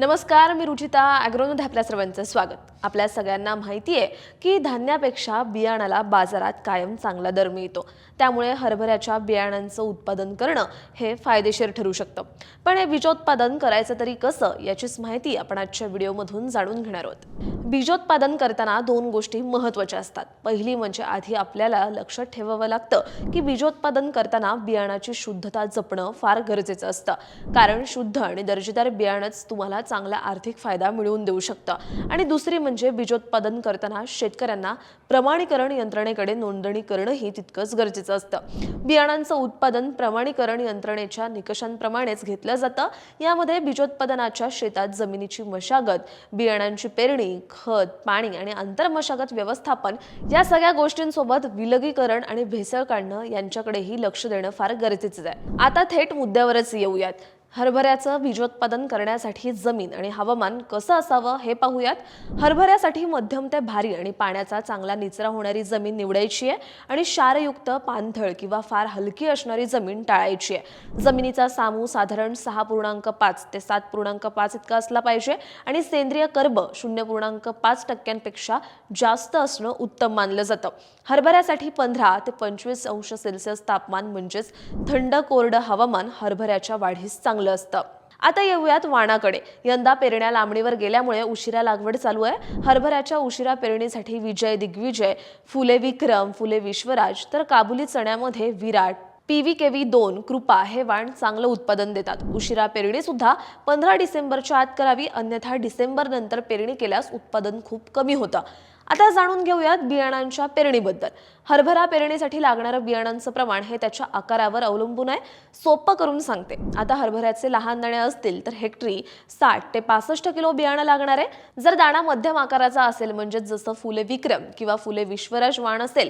नमस्कार, मी रुचिता. ॲग्रोमध्ये आपल्या सर्वांचं स्वागत. आपल्या सगळ्यांना माहिती आहे की धान्यापेक्षा बियाणाला बाजारात कायम चांगला दर मिळतो. त्यामुळे हरभऱ्याच्या बियाणांचं उत्पादन करणं हे फायदेशीर ठरू शकतं. पण हे बीजोत्पादन करायचं तरी कसं, याचीच माहिती आपण आजच्या व्हिडिओमधून जाणून घेणार आहोत. बीजोत्पादन करताना दोन गोष्टी महत्त्वाच्या असतात. पहिली म्हणजे आधी आपल्याला लक्षात ठेवावं लागतं की बीजोत्पादन करताना बियाणाची शुद्धता जपणं फार गरजेचं असतं. कारण शुद्ध आणि दर्जेदार बियाणंच तुम्हाला चांगला आर्थिक फायदा मिळवून देऊ शकतं. आणि दुसरी म्हणजे बीजोत्पादन करताना शेतकऱ्यांना प्रमाणीकरण यंत्रणेकडे नोंदणी करणंही तितकंच गरजेचं असतं. बियाणांचं उत्पादन प्रमाणीकरण यंत्रणेच्या निकषांप्रमाणेच घेतलं जातं. यामध्ये बीजोत्पादनाच्या शेतात जमिनीची मशागत, बियाणांची पेरणी, खत, पाणी आणि आंतरमशागत व्यवस्थापन या सगळ्या गोष्टींसोबत विलगीकरण आणि भेसळ काढणं यांच्याकडेही लक्ष देणं फार गरजेचं आहे. आता थेट मुद्द्यावरच येऊयात. हरभऱ्याचं बीजोत्पादन करण्यासाठी जमीन आणि हवामान कसं असावं हे पाहूयात. हरभऱ्यासाठी मध्यम ते भारी आणि पाण्याचा चांगला निचरा होणारी जमीन निवडायची आहे आणि क्षारयुक्त, पाणथळ किंवा फार हलकी असणारी जमीन टाळायची आहे. जमिनीचा सामू साधारण 6.5 ते 7.5 इतका असला पाहिजे आणि सेंद्रिय कर्ब 0.5% जास्त असणं उत्तम मानलं जातं. हरभऱ्यासाठी 15 ते 25 अंश सेल्सिअस तापमान म्हणजेच थंड कोरडं हवामान हरभऱ्याच्या वाढीस चांगलं असतं. आता येऊयात वाणाकडे. यंदा पेरण्या लांबणीवर गेल्यामुळे उशिरा लागवड चालू आहे. हरभऱ्याच्या उशिरा पेरणीसाठी विजय, दिग्विजय, फुले विक्रम, फुले विश्वराज तर काबुली चण्यामध्ये विराट, PVKV2, कृपा हे वाण चांगलं उत्पादन देतात. उशिरा पेरणी सुद्धा 15 डिसेंबरच्या आत करावी, अन्यथा डिसेंबर नंतर पेरणी केल्यास उत्पादन खूप कमी होतं. आता जाणून घेऊयात बियाणांच्या पेरणीबद्दल. हरभरा पेरणीसाठी लागणारं बियाणांचं प्रमाण हे त्याच्या आकारावर अवलंबून आहे. सोपं करून सांगते. आता हरभऱ्याचे लहान दाणे असतील तर हेक्टरी 60 ते 65 किलो बियाणं लागणार आहे. जर दाणा मध्यम आकाराचा असेल, म्हणजे जसं फुले विक्रम किंवा फुले विश्वराज वाण असेल,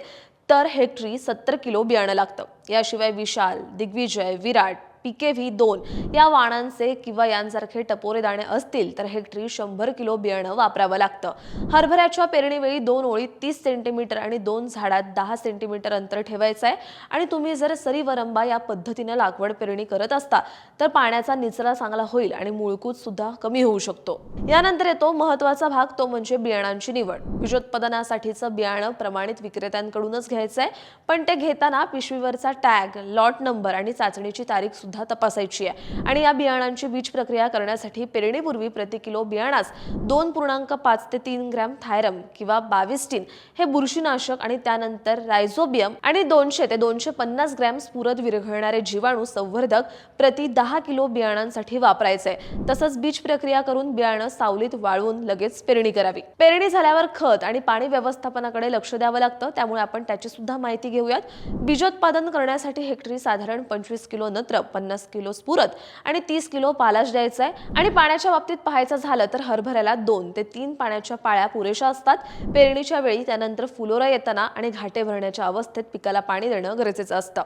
तर हेक्टरी 70 किलो बियाणं लागतं. याशिवाय विशाल, दिग्विजय, विराट, PKV2 या वाणांचे किंवा यांसारखे टपोरे दाणे असतील तर हेक्टरी 100 किलो बियाणं वापरावं लागतं. हरभऱ्याच्या पेरणीवेळी 2 ओळीत 30 सेंटीमीटर आणि 2 झाडात 10 सेंटीमीटर अंतर ठेवायचं आहे. आणि तुम्ही जर सरीवरंबा या पद्धतीने लागवड पेरणी करत असता तर पाण्याचा निचरा चांगला होईल आणि मूळकूत सुद्धा कमी होऊ शकतो. यानंतर येतो महत्त्वाचा भाग, तो म्हणजे बियाणांची निवड. बीजोत्पादनासाठीचं बियाणं प्रमाणित विक्रेत्यांकडूनच घ्यायचं आहे. पण ते घेताना पिशवीवरचा टॅग, लॉट नंबर आणि चाचणीची तारीख तपासायची आहे. आणि या बियाणांची बीज प्रक्रिया करण्यासाठी पेरणीपूर्वी प्रति किलो बियाणास 2.5 ते 3 ग्रॅम थायरम किंवा बाविस्टिन हे बुरशीनाशक आणि त्यानंतर रायझोबियम आणि 200 ते 250 ग्रॅम स्फुरद विरघळणारे जीवाणू संवर्धक प्रति 10 किलो बियाणांसाठी वापरायचे. तसंच बीज प्रक्रिया करून बियाणं सावलीत वाळवून लगेच पेरणी करावी. पेरणी झाल्यावर खत आणि पाणी व्यवस्थापनाकडे लक्ष द्यावं लागतं. त्यामुळे आपण त्याची सुद्धा माहिती घेऊयात. बीजोत्पादन करण्यासाठी हेक्टरी साधारण 25 किलो नत्र, 50 किलो स्फुरद आणि 30 किलो पालाश द्यायचा आहे. आणि पाण्याच्या बाबतीत पाहायचं झालं तर हरभऱ्याला 2 ते 3 पाण्याच्या पाळ्या पुरेशा असतात. पेरणीच्या वेळी, त्यानंतर फुलोरा येताना आणि घाटे भरण्याच्या अवस्थेत पिकाला पाणी देणं गरजेचं असतं.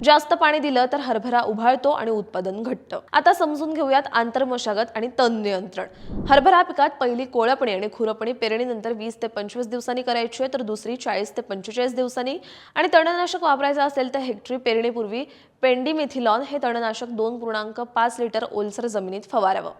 जास्त पाणी दिलं तर हरभरा उभाळतो आणि उत्पादन घटतं. आता समजून घेऊयात आंतरमशागत आणि तण नियंत्रण. हरभरा पिकात पहिली कोळपणी आणि खुरपणी पेरणीनंतर 20 ते 25 दिवसांनी करायची आहे, तर दुसरी 40 ते 45 दिवसांनी. आणि तणनाशक वापरायचं असेल तर हेक्टरी पेरणीपूर्वी पेंडिमिथिलॉन हे तणनाशक 2.5 लिटर ओलसर जमिनीत फवारावं.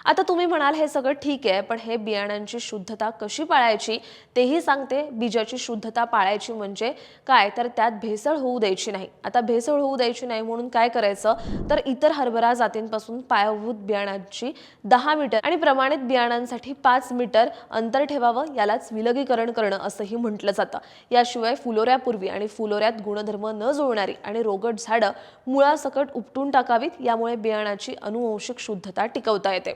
आता तुम्ही म्हणाल हे सगळं ठीक आहे, पण हे बियाणांची शुद्धता कशी पाळायची तेही सांगते. बीजाची शुद्धता पाळायची म्हणजे काय, तर त्यात भेसळ होऊ द्यायची नाही. आता भेसळ होऊ द्यायची नाही म्हणून काय करायचं, तर इतर हरभरा जातींपासून पायाभूत बियाणांची 10 मीटर आणि प्रमाणित बियाणांसाठी 5 मीटर अंतर ठेवावं. यालाच विलगीकरण करणं असंही म्हटलं जातं. याशिवाय फुलोऱ्यापूर्वी आणि फुलोऱ्यात गुणधर्म न जुळणारी आणि रोगट झाडं मुळासकट उपटून टाकावीत. यामुळे बियाणाची अनुवंशिक शुद्धता टिकवता येते.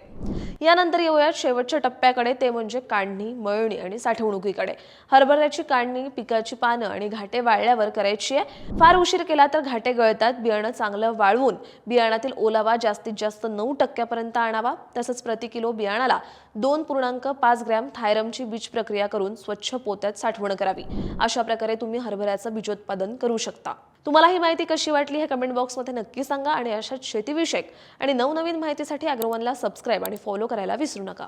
यानंतर येऊयात शेवटच्या टप्प्याकडे, ते म्हणजे काढणी, मळणी आणि साठवणुकीकडे. हरभऱ्याची काढणी पिकाची पानं आणि घाटे वाळल्यावर करायची आहे. फार उशीर केला तर घाटे गळतात. बियाणं चांगलं वाळवून बियाणातील ओलावा जास्तीत जास्त 9% आणावा. तसंच प्रति किलो बियाणाला 2.5 ग्रॅम थायरमची बीज प्रक्रिया करून स्वच्छ पोत्यात साठवण करावी. अशा प्रकारे तुम्ही हरभऱ्याचं बीजोत्पादन करू शकता. तुम्हाला ही माहिती कशी वाटली हे कमेंट बॉक्समध्ये नक्की सांगा. आणि अशाच शेतीविषयक आणि नवनवीन माहितीसाठी ॲग्रोवनला सबस्क्राईब आणि फॉलो करायला विसरू नका.